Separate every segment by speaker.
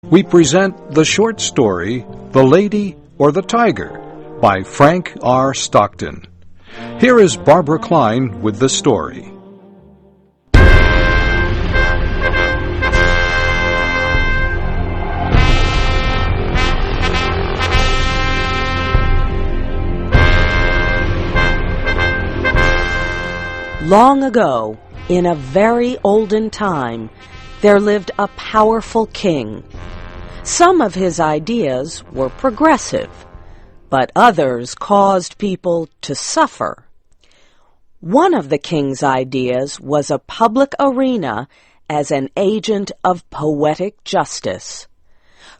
Speaker 1: we present the short story, The Lady or the Tiger, by Frank R. Stockton. Here is Barbara Klein with the story.
Speaker 2: Long ago, in a very olden time, there lived a powerful king. Some of his ideas were progressive, but others caused people to suffer. One of the king's ideas was a public arena as an agent of poetic justice.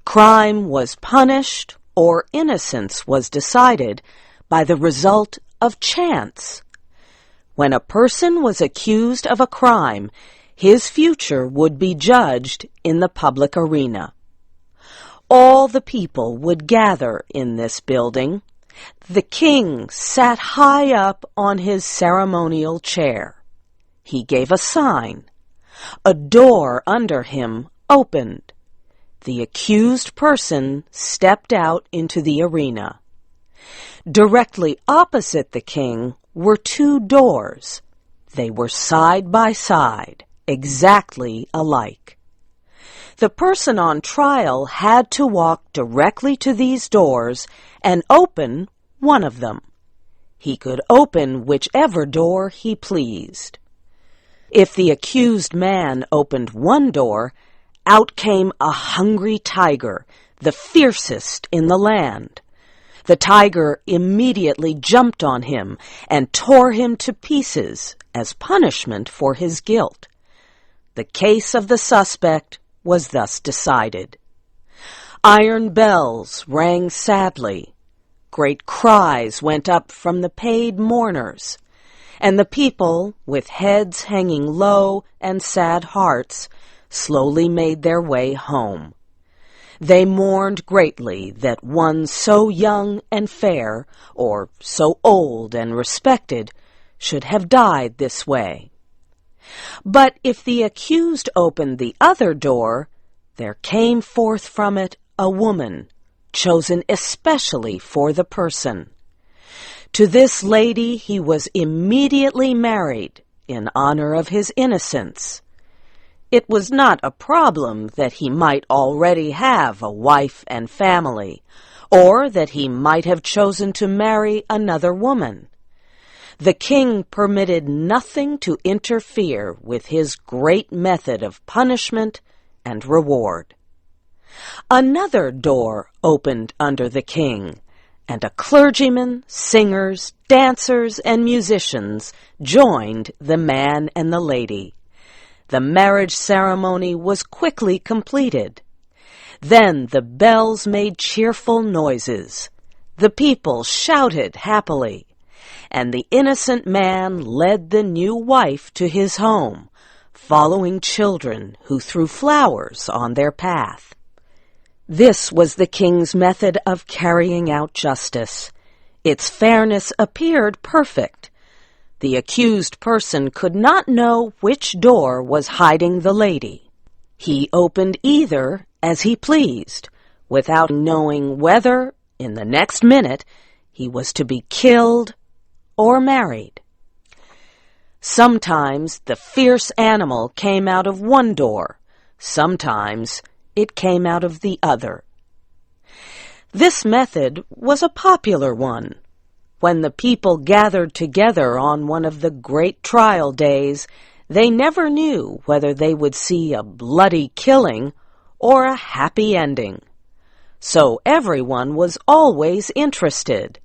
Speaker 2: Crime was punished or innocence was decided by the result of chance. When a person was accused of a crime, his future would be judged in the public arena. All the people would gather in this building. The king sat high up on his ceremonial chair. He gave a sign. A door under him opened. The accused person stepped out into the arena. Directly opposite the king were two doors. They were side by side, exactly alike. The person on trial had to walk directly to these doors and open one of them. He could open whichever door he pleased. If the accused man opened one door, out came a hungry tiger, the fiercest in the land. The tiger immediately jumped on him and tore him to pieces as punishment for his guilt. The case of the suspect was thus decided. Iron bells rang sadly. Great cries went up from the paid mourners, and the people, with heads hanging low and sad hearts, slowly made their way home. They mourned greatly that one so young and fair, or so old and respected, should have died this way. But if the accused opened the other door, there came forth from it a woman, chosen especially for the person. To this lady he was immediately married in honor of his innocence. It was not a problem that he might already have a wife and family, or that he might have chosen to marry another woman. The king permitted nothing to interfere with his great method of punishment and reward. Another door opened under the king, and a clergyman, singers, dancers, and musicians joined the man and the lady. The marriage ceremony was quickly completed. Then the bells made cheerful noises. The people shouted happily, and the innocent man led the new wife to his home, following children who threw flowers on their path. This was the king's method of carrying out justice. Its fairness appeared perfect. The accused person could not know which door was hiding the lady. He opened either as he pleased, without knowing whether, in the next minute, he was to be killed or married. Sometimes the fierce animal came out of one door, sometimes it came out of the other. This method was a popular one. When the people gathered together on one of the great trial days, they never knew whether they would see a bloody killing or a happy ending. So everyone was always interested.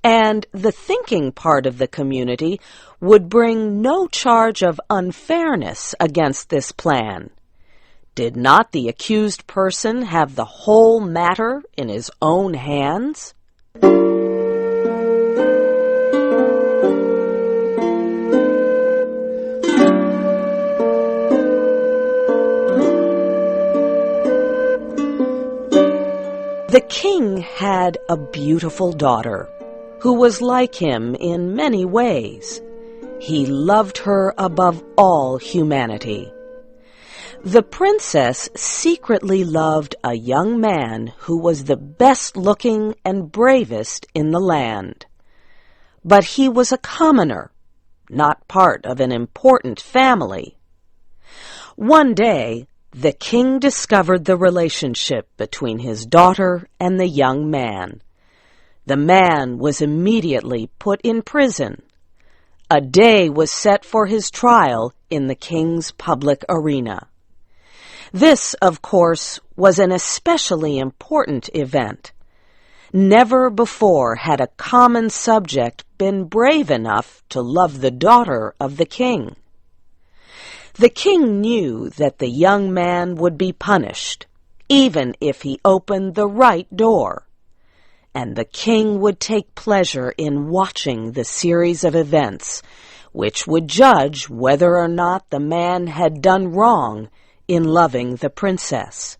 Speaker 2: And the thinking part of the community would bring no charge of unfairness against this plan. Did not the accused person have the whole matter in his own hands? The king had a beautiful daughter who was like him in many ways. He loved her above all humanity. The princess secretly loved a young man who was the best-looking and bravest in the land. But he was a commoner, not part of an important family. One day, the king discovered the relationship between his daughter and the young man. The man was immediately put in prison. A day was set for his trial in the king's public arena. This, of course, was an especially important event. Never before had a common subject been brave enough to love the daughter of the king. The king knew that the young man would be punished, even if he opened the right door. And the king would take pleasure in watching the series of events, which would judge whether or not the man had done wrong in loving the princess.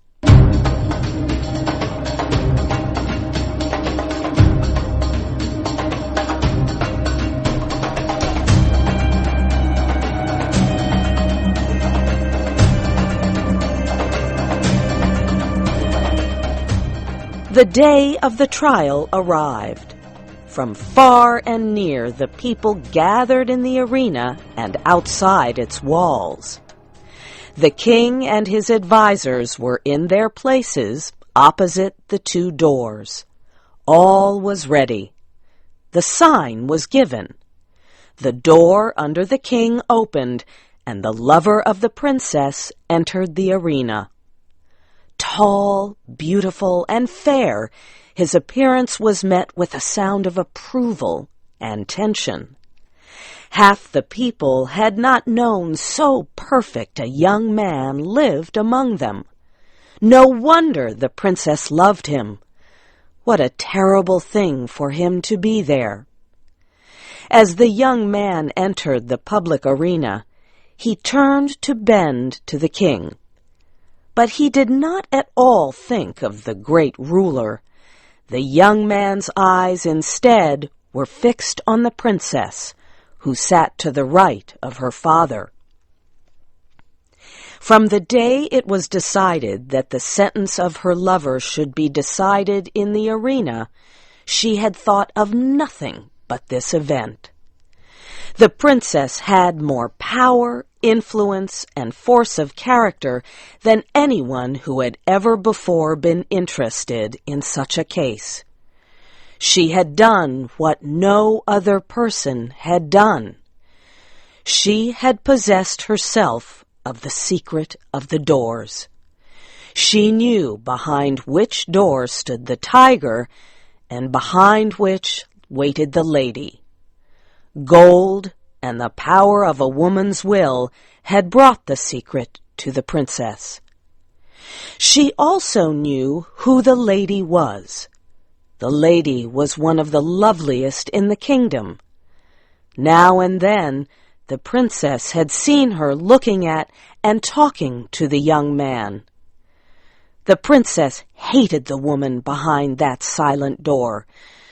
Speaker 2: The day of the trial arrived. From far and near the people gathered in the arena and outside its walls. The king and his advisers were in their places opposite the two doors. All was ready. The sign was given. The door under the king opened, and the lover of the princess entered the arena. Tall, beautiful, and fair, his appearance was met with a sound of approval and tension. Half the people had not known so perfect a young man lived among them. No wonder the princess loved him. What a terrible thing for him to be there. As the young man entered the public arena, he turned to bend to the king. But he did not at all think of the great ruler. The young man's eyes instead were fixed on the princess, who sat to the right of her father. From the day it was decided that the sentence of her lover should be decided in the arena, she had thought of nothing but this event. The princess had more power, influence, and force of character than anyone who had ever before been interested in such a case. She had done what no other person had done. She had possessed herself of the secret of the doors. She knew behind which door stood the tiger and behind which waited the lady. Gold and the power of a woman's will had brought the secret to the princess. She also knew who the lady was. The lady was one of the loveliest in the kingdom. Now and then, the princess had seen her looking at and talking to the young man. The princess hated the woman behind that silent door.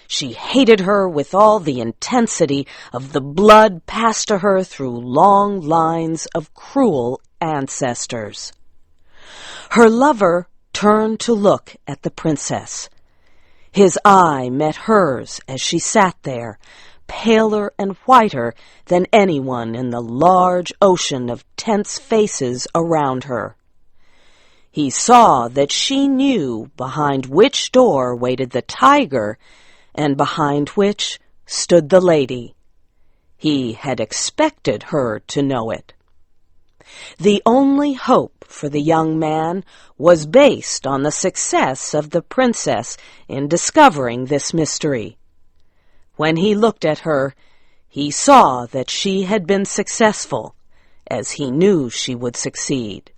Speaker 2: She hated her with all the intensity of the blood passed to her through long lines of cruel ancestors. Her lover turned to look at the princess. His eye met hers as she sat there, paler and whiter than anyone in the large ocean of tense faces around her. He saw that she knew behind which door waited the tiger and behind which stood the lady. He had expected her to know it. The only hope for the young man was based on the success of the princess in discovering this mystery. When he looked at her, he saw that she had been successful, as he knew she would succeed.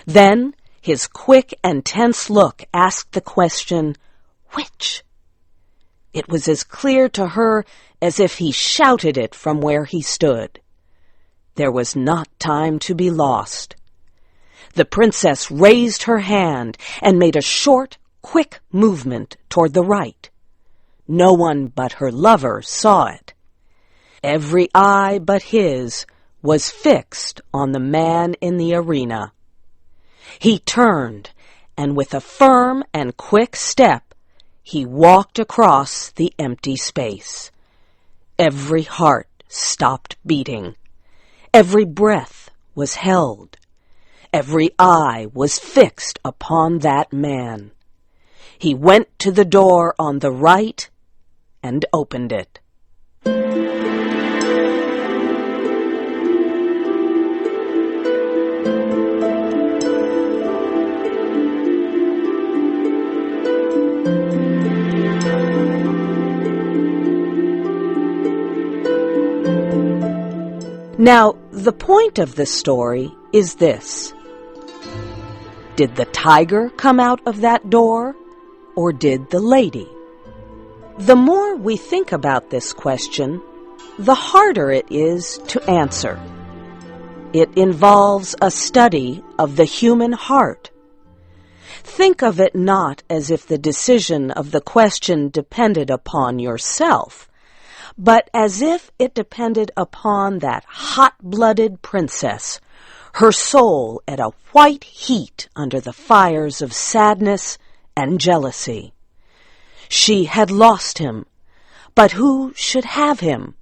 Speaker 2: Then his quick and tense look asked the question, "Which?" It was as clear to her as if he shouted it from where he stood. There was not time to be lost. The princess raised her hand and made a short, quick movement toward the right. No one but her lover saw it. Every eye but his was fixed on the man in the arena. He turned, and with a firm and quick step, he walked across the empty space. Every heart stopped beating. Every breath was held. Every eye was fixed upon that man. He went to the door on the right and opened it. Now, the point of the story is this. Did the tiger come out of that door, or did the lady? The more we think about this question, the harder it is to answer. It involves a study of the human heart. Think of it not as if the decision of the question depended upon yourself, but as if it depended upon that hot-blooded princess, her soul at a white heat under the fires of sadness and jealousy. She had lost him, but who should have him?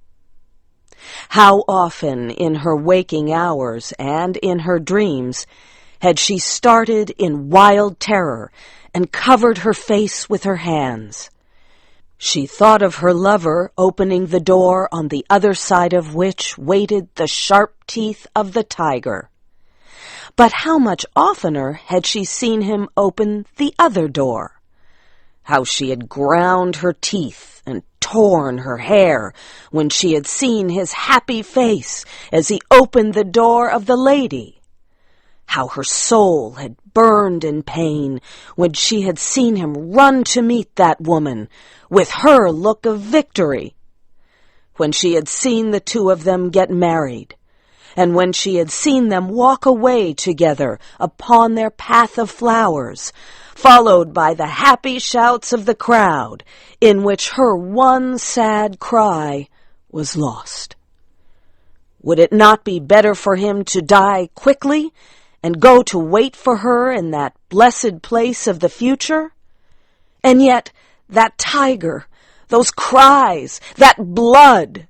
Speaker 2: How often in her waking hours and in her dreams had she started in wild terror and covered her face with her hands? She thought of her lover opening the door on the other side of which waited the sharp teeth of the tiger. But how much oftener had she seen him open the other door? How she had ground her teeth and torn her hair when she had seen his happy face as he opened the door of the lady. How her soul had burned in pain when she had seen him run to meet that woman with her look of victory. When she had seen the two of them get married, and when she had seen them walk away together upon their path of flowers, followed by the happy shouts of the crowd, in which her one sad cry was lost. Would it not be better for him to die quickly and go to wait for her in that blessed place of the future? And yet, that tiger, those cries, that blood!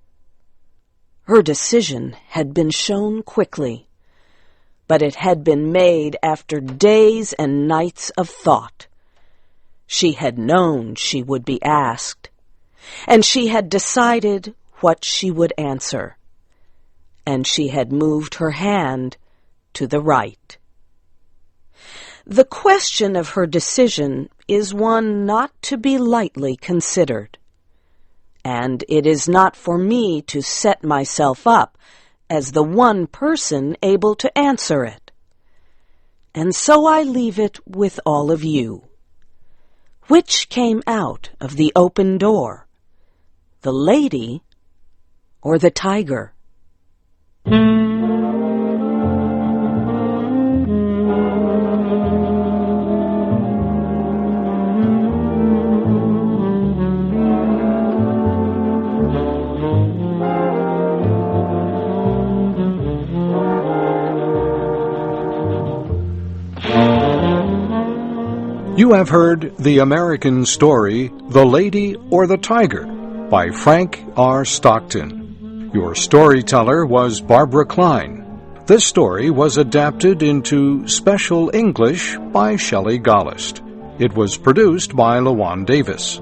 Speaker 2: Her decision had been shown quickly, but it had been made after days and nights of thought. She had known she would be asked, and she had decided what she would answer, and she had moved her hand to the right. The question of her decision is one not to be lightly considered, and it is not for me to set myself up as the one person able to answer it. And so I leave it with all of you. Which came out of the open door, the lady or the tiger?
Speaker 1: You have heard the American story, The Lady or the Tiger, by Frank R. Stockton. Your storyteller was Barbara Klein. This story was adapted into Special English by Shelley Gollust. It was produced by LaJuan Davis.